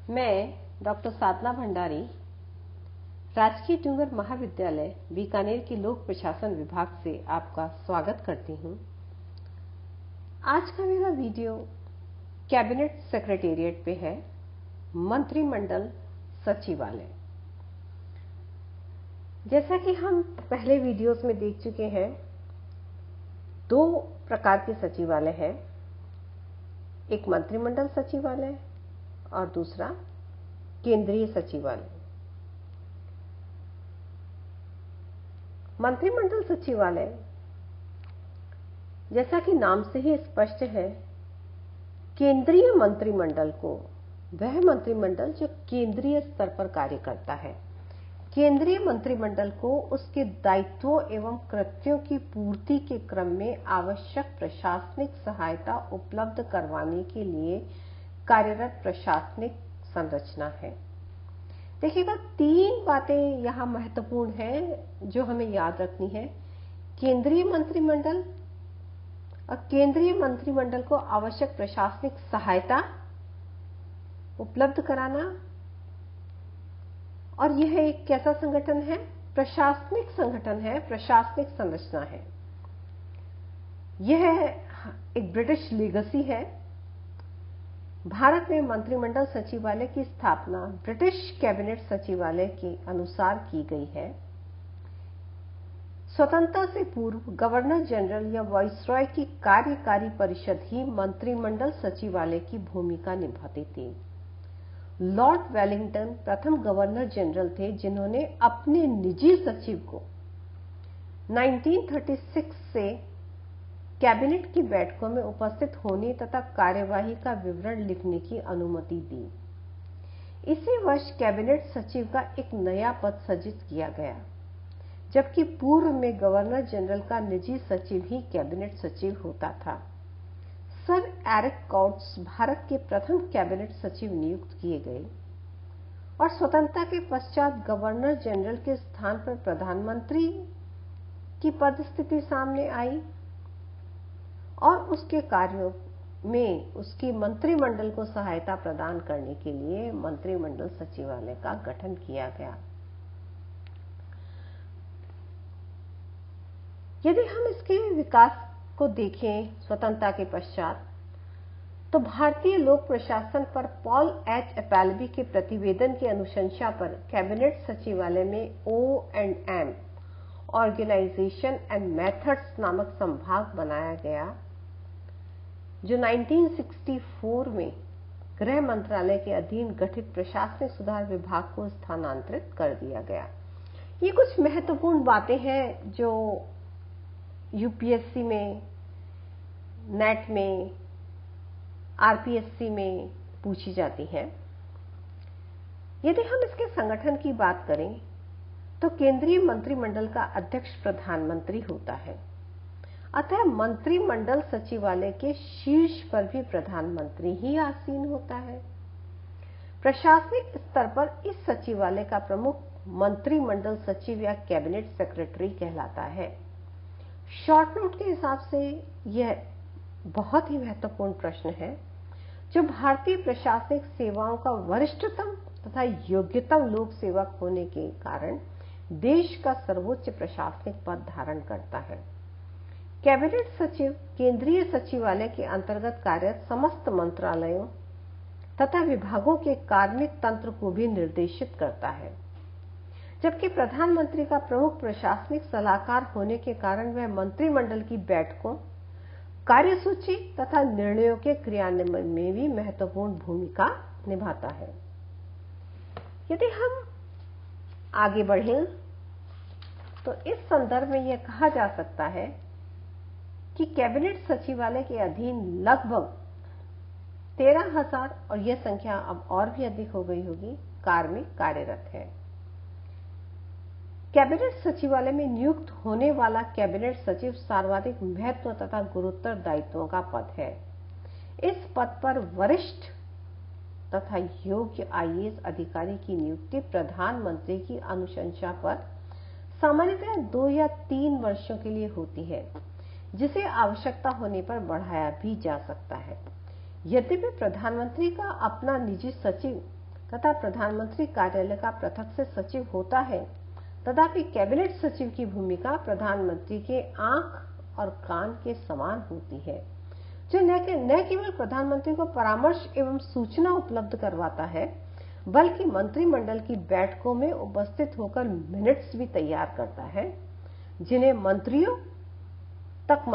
मैं डॉक्टर साधना भंडारी राजकीय डूंगर महाविद्यालय बीकानेर के लोक प्रशासन विभाग से आपका स्वागत करती हूं। आज का मेरा वीडियो कैबिनेट सेक्रेटेरिएट पे है, मंत्रिमंडल सचिवालय। जैसा कि हम पहले वीडियोस में देख चुके हैं, दो प्रकार के सचिवालय हैं, एक मंत्रिमंडल सचिवालय और दूसरा केंद्रीय सचिवालय। मंत्रिमंडल सचिवालय, जैसा कि नाम से ही स्पष्ट है, केंद्रीय मंत्रिमंडल को, वह मंत्रिमंडल जो केंद्रीय स्तर पर कार्य करता है, केंद्रीय मंत्रिमंडल को उसके दायित्वों एवं कृत्यों की पूर्ति के क्रम में आवश्यक प्रशासनिक सहायता उपलब्ध करवाने के लिए कार्यरत प्रशासनिक संरचना है। देखिएगा, तीन बातें यहां महत्वपूर्ण हैं जो हमें याद रखनी है। केंद्रीय मंत्रिमंडल और केंद्रीय मंत्रिमंडल को आवश्यक प्रशासनिक सहायता उपलब्ध कराना, और यह एक कैसा संगठन है? प्रशासनिक संगठन है, प्रशासनिक संरचना है। यह एक ब्रिटिश लीगेसी है। भारत में मंत्रिमंडल सचिवालय की स्थापना ब्रिटिश कैबिनेट सचिवालय के अनुसार की गई है। स्वतंत्रता से पूर्व गवर्नर जनरल या वाइसरॉय की कार्यकारी परिषद ही मंत्रिमंडल सचिवालय की भूमिका निभाती थी। लॉर्ड वेलिंगटन प्रथम गवर्नर जनरल थे जिन्होंने अपने निजी सचिव को 1936 से कैबिनेट की बैठकों में उपस्थित होने तथा कार्यवाही का विवरण लिखने की अनुमति दी। इसी वर्ष कैबिनेट सचिव का एक नया पद सृजित किया गया, जबकि पूर्व में गवर्नर जनरल का निजी सचिव ही कैबिनेट सचिव होता था। सर एरिक काउट्स भारत के प्रथम कैबिनेट सचिव नियुक्त किए गए और स्वतंत्रता के पश्चात गवर्नर जनरल के स्थान पर प्रधानमंत्री की पदस्थिति सामने आई और उसके कार्यों में उसकी मंत्रिमंडल को सहायता प्रदान करने के लिए मंत्रिमंडल सचिवालय का गठन किया गया। यदि हम इसके विकास को देखें स्वतंत्रता के पश्चात, तो भारतीय लोक प्रशासन पर पॉल एच एपेलबी के प्रतिवेदन की अनुशंसा पर कैबिनेट सचिवालय में O&M ऑर्गेनाइजेशन एंड मेथड्स नामक संभाग बनाया गया, जो 1964 में गृह मंत्रालय के अधीन गठित प्रशासनिक सुधार विभाग को स्थानांतरित कर दिया गया। ये कुछ महत्वपूर्ण बातें हैं जो यूपीएससी में, नेट में, आरपीएससी में पूछी जाती हैं। यदि हम इसके संगठन की बात करें, तो केंद्रीय मंत्रिमंडल का अध्यक्ष प्रधानमंत्री होता है। अतः मंत्रिमंडल सचिवालय के शीर्ष पर भी प्रधानमंत्री ही आसीन होता है। प्रशासनिक स्तर पर इस सचिवालय का प्रमुख मंत्रिमंडल सचिव या कैबिनेट सेक्रेटरी कहलाता है। शॉर्ट नोट के हिसाब से यह बहुत ही महत्वपूर्ण प्रश्न है, जो भारतीय प्रशासनिक सेवाओं का वरिष्ठतम तथा योग्यतम लोक सेवक होने के कारण देश का सर्वोच्च प्रशासनिक पद धारण करता है। कैबिनेट सचिव केंद्रीय सचिवालय के अंतर्गत कार्यरत समस्त मंत्रालयों तथा विभागों के कार्मिक तंत्र को भी निर्देशित करता है, जबकि प्रधानमंत्री का प्रमुख प्रशासनिक सलाहकार होने के कारण वह मंत्रिमंडल की बैठकों, कार्यसूची तथा निर्णयों के क्रियान्वयन में भी महत्वपूर्ण भूमिका निभाता है। यदि हम आगे बढ़ें, तो इस संदर्भ में यह कहा जा सकता है कि कैबिनेट सचिवालय के अधीन लगभग 13,000, और यह संख्या अब और भी अधिक हो गई होगी, कार्मिक कार्यरत है। कैबिनेट सचिवालय में नियुक्त होने वाला कैबिनेट सचिव सर्वाधिक महत्व तथा गुरुतर दायित्वों का पद है। इस पद पर वरिष्ठ तथा योग्य आईएएस अधिकारी की नियुक्ति प्रधानमंत्री की अनुशंसा पर सामान्यतः 2 या 3 वर्षों के लिए होती है, जिसे आवश्यकता होने पर बढ़ाया भी जा सकता है। यद्यपि प्रधानमंत्री का अपना निजी सचिव तथा प्रधानमंत्री कार्यालय का पृथक से सचिव होता है, तथापि कैबिनेट सचिव की भूमिका प्रधानमंत्री के आंख और कान के समान होती है, जो न केवल प्रधानमंत्री को परामर्श एवं सूचना उपलब्ध करवाता है, बल्कि मंत्रिमंडल की बैठकों में उपस्थित होकर मिनट्स भी तैयार करता है, जिन्हें मंत्रियों तक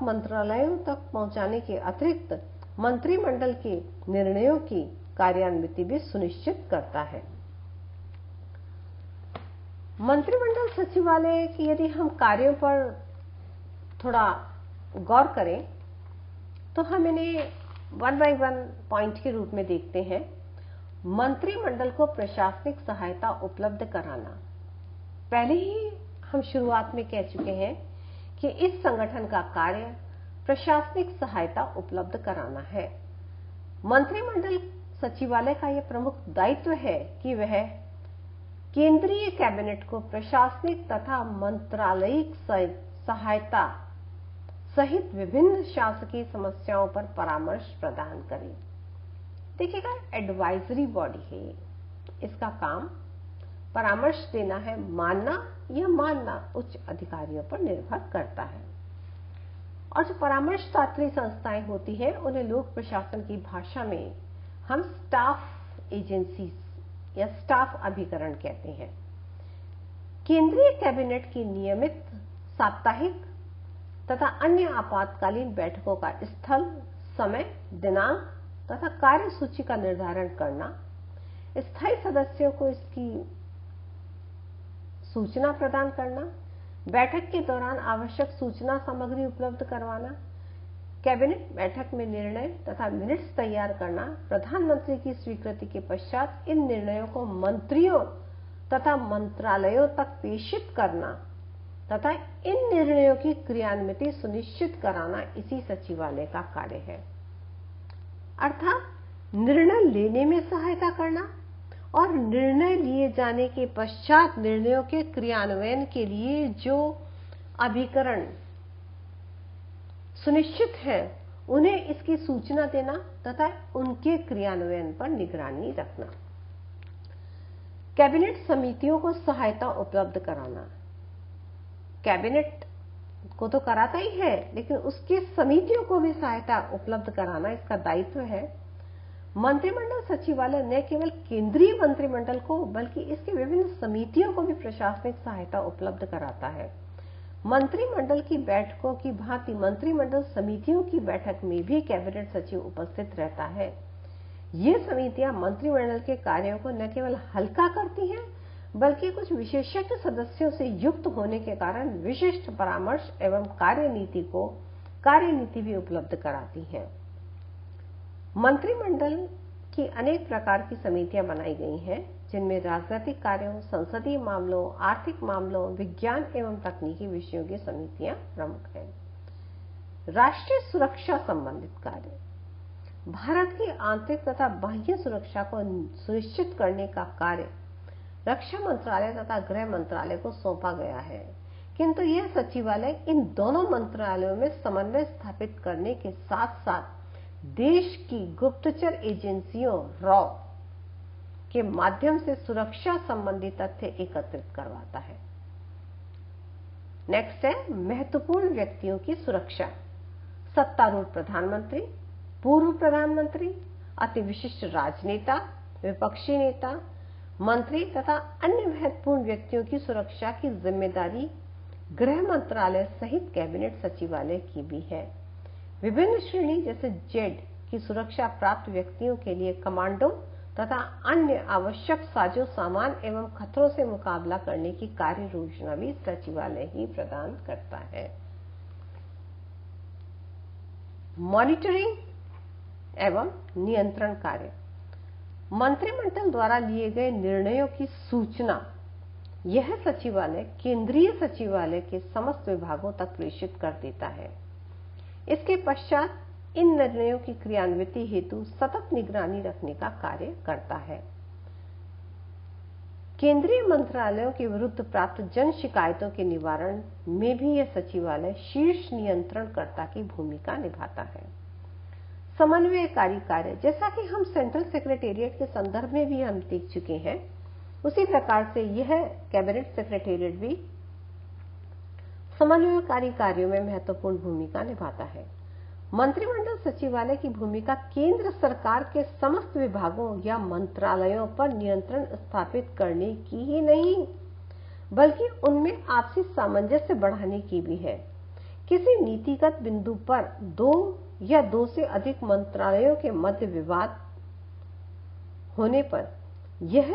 मंत्रालयों तक पहुंचाने के अतिरिक्त मंत्रिमंडल के निर्णयों की कार्यान्विति भी सुनिश्चित करता है। मंत्रिमंडल सचिवालय की यदि हम कार्यों पर थोड़ा गौर करें तो हम इन्हें 1 by 1 पॉइंट के रूप में देखते हैं। मंत्रिमंडल को प्रशासनिक सहायता उपलब्ध कराना। पहले ही हम शुरुआत में कह चुके हैं कि इस संगठन का कार्य प्रशासनिक सहायता उपलब्ध कराना है। मंत्रिमंडल सचिवालय का यह प्रमुख दायित्व है कि वह केंद्रीय कैबिनेट को प्रशासनिक तथा मंत्रालयिक सहायता सहित विभिन्न शासकीय समस्याओं पर परामर्श प्रदान करे। देखिएगा, एडवाइजरी बॉडी है, इसका काम परामर्श देना है। मानना या मानना उच्च अधिकारियों पर निर्भर करता है। और जो परामर्शदात्री संस्थाएं होती हैं, उन्हें लोक प्रशासन की भाषा में हम स्टाफ एजेंसी या स्टाफ अभिकरण कहते हैं। केंद्रीय कैबिनेट की नियमित साप्ताहिक तथा अन्य आपातकालीन बैठकों का स्थल, समय, दिनांक तथा कार्यसूची का निर्धारण करना, स्थायी सदस्यों को इसकी सूचना प्रदान करना, बैठक के दौरान आवश्यक सूचना सामग्री उपलब्ध करवाना, कैबिनेट बैठक में निर्णय तथा मिनट्स तैयार करना, प्रधानमंत्री की स्वीकृति के पश्चात इन निर्णयों को मंत्रियों तथा मंत्रालयों तक प्रेषित करना तथा इन निर्णयों की क्रियान्विति सुनिश्चित कराना इसी सचिवालय का कार्य है। अर्थात निर्णय लेने में सहायता करना और निर्णय लिए जाने के पश्चात निर्णयों के क्रियान्वयन के लिए जो अभिकरण सुनिश्चित है, उन्हें इसकी सूचना देना तथा उनके क्रियान्वयन पर निगरानी रखना। कैबिनेट समितियों को सहायता उपलब्ध कराना। कैबिनेट को तो कराता ही है, लेकिन उसकी समितियों को भी सहायता उपलब्ध कराना इसका दायित्व है। मंत्रिमंडल सचिवालय न केवल केंद्रीय मंत्रिमंडल को बल्कि इसके विभिन्न समितियों को भी प्रशासनिक सहायता उपलब्ध कराता है। मंत्रिमंडल की बैठकों की भांति मंत्रिमंडल समितियों की बैठक में भी कैबिनेट सचिव उपस्थित रहता है। ये समितियां मंत्रिमंडल के कार्यों को न केवल हल्का करती हैं, बल्कि कुछ विशेषज्ञ सदस्यों से युक्त होने के कारण विशिष्ट परामर्श एवं कार्यनीति भी उपलब्ध कराती हैं। मंत्रिमंडल की अनेक प्रकार की समितियां बनाई गई हैं, जिनमें राजनीतिक कार्यों, संसदीय मामलों, आर्थिक मामलों, विज्ञान एवं तकनीकी विषयों की समितियां प्रमुख हैं। राष्ट्रीय सुरक्षा संबंधित कार्य। भारत की आंतरिक तथा बाह्य सुरक्षा को सुनिश्चित करने का कार्य रक्षा मंत्रालय तथा गृह मंत्रालय को सौंपा गया है, किंतु यह सचिवालय इन दोनों मंत्रालयों में समन्वय स्थापित करने के साथ साथ देश की गुप्तचर एजेंसियों रॉ के माध्यम से सुरक्षा संबंधी तथ्य एकत्रित करवाता है। नेक्स्ट है महत्वपूर्ण व्यक्तियों की सुरक्षा। सत्तारूढ़ प्रधानमंत्री, पूर्व प्रधानमंत्री, अति विशिष्ट राजनेता, विपक्षी नेता, मंत्री तथा अन्य महत्वपूर्ण व्यक्तियों की सुरक्षा की जिम्मेदारी गृह मंत्रालय सहित कैबिनेट सचिवालय की भी है। विभिन्न श्रेणी जैसे जेड की सुरक्षा प्राप्त व्यक्तियों के लिए कमांडो तथा अन्य आवश्यक साजो सामान एवं खतरों से मुकाबला करने की कार्य योजना भी सचिवालय ही प्रदान करता है। मॉनिटरिंग एवं नियंत्रण कार्य। मंत्रिमंडल द्वारा लिए गए निर्णयों की सूचना यह सचिवालय केंद्रीय सचिवालय के समस्त विभागों तक प्रेषित कर देता है। इसके पश्चात इन निर्णयों की क्रियान्विति हेतु सतत निगरानी रखने का कार्य करता है। केंद्रीय मंत्रालयों के विरुद्ध प्राप्त जन शिकायतों के निवारण में भी यह सचिवालय शीर्ष नियंत्रणकर्ता की भूमिका निभाता है। समन्वयकारी कार्य, जैसा कि हम सेंट्रल सेक्रेटेरिएट के संदर्भ में भी हम देख चुके हैं, उसी प्रकार से यह कैबिनेट सेक्रेटेरिएट भी समन्वयकारी कार्यों में महत्वपूर्ण भूमिका निभाता है। मंत्रिमंडल सचिवालय की भूमिका केंद्र सरकार के समस्त विभागों या मंत्रालयों पर नियंत्रण स्थापित करने की ही नहीं, बल्कि उनमें आपसी सामंजस्य बढ़ाने की भी है। किसी नीतिगत बिंदु पर दो या दो से अधिक मंत्रालयों के मध्य विवाद होने पर यह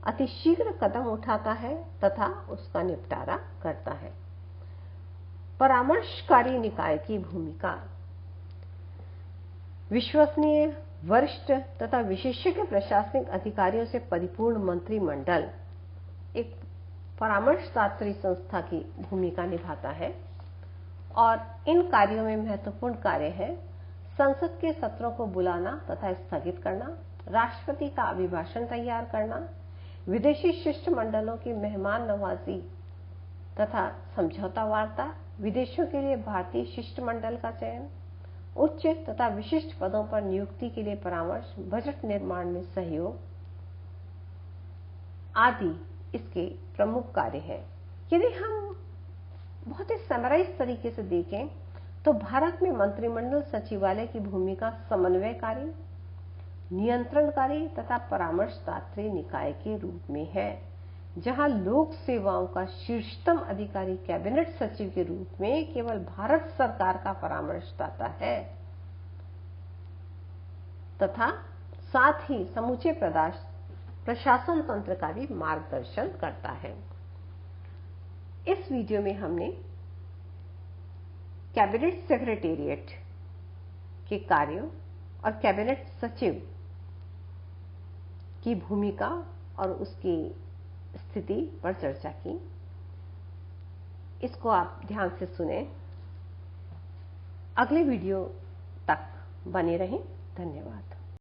अतिशीघ्र कदम उठाता है तथा उसका निपटारा करता है। परामर्शकारी निकाय की भूमिका। विश्वसनीय, वरिष्ठ तथा विशेषज्ञ प्रशासनिक अधिकारियों से परिपूर्ण मंत्रिमंडल एक परामर्शदात्री संस्था की भूमिका निभाता है और इन कार्यों में महत्वपूर्ण कार्य है संसद के सत्रों को बुलाना तथा स्थगित करना, राष्ट्रपति का अभिभाषण तैयार करना, विदेशी शिष्टमंडलों की मेहमान नवाजी तथा समझौता वार्ता, विदेशों के लिए भारतीय शिष्टमंडल का चयन, उच्च तथा विशिष्ट पदों पर नियुक्ति के लिए परामर्श, बजट निर्माण में सहयोग आदि इसके प्रमुख कार्य हैं। यदि हम बहुत ही समराइज तरीके से देखें तो भारत में मंत्रिमंडल सचिवालय की भूमिका समन्वयकारी, नियंत्रणकारी तथा परामर्शदात्री निकाय के रूप में है, जहां लोक सेवाओं का शीर्षतम अधिकारी कैबिनेट सचिव के रूप में केवल भारत सरकार का परामर्शदाता है तथा साथ ही समूचे प्रशासन तंत्र का भी मार्गदर्शन करता है। इस वीडियो में हमने कैबिनेट सेक्रेटेरिएट के कार्यों और कैबिनेट सचिव की भूमिका और उसकी स्थिति पर चर्चा की। इसको आप ध्यान से सुने। अगले वीडियो तक बने रहें। धन्यवाद।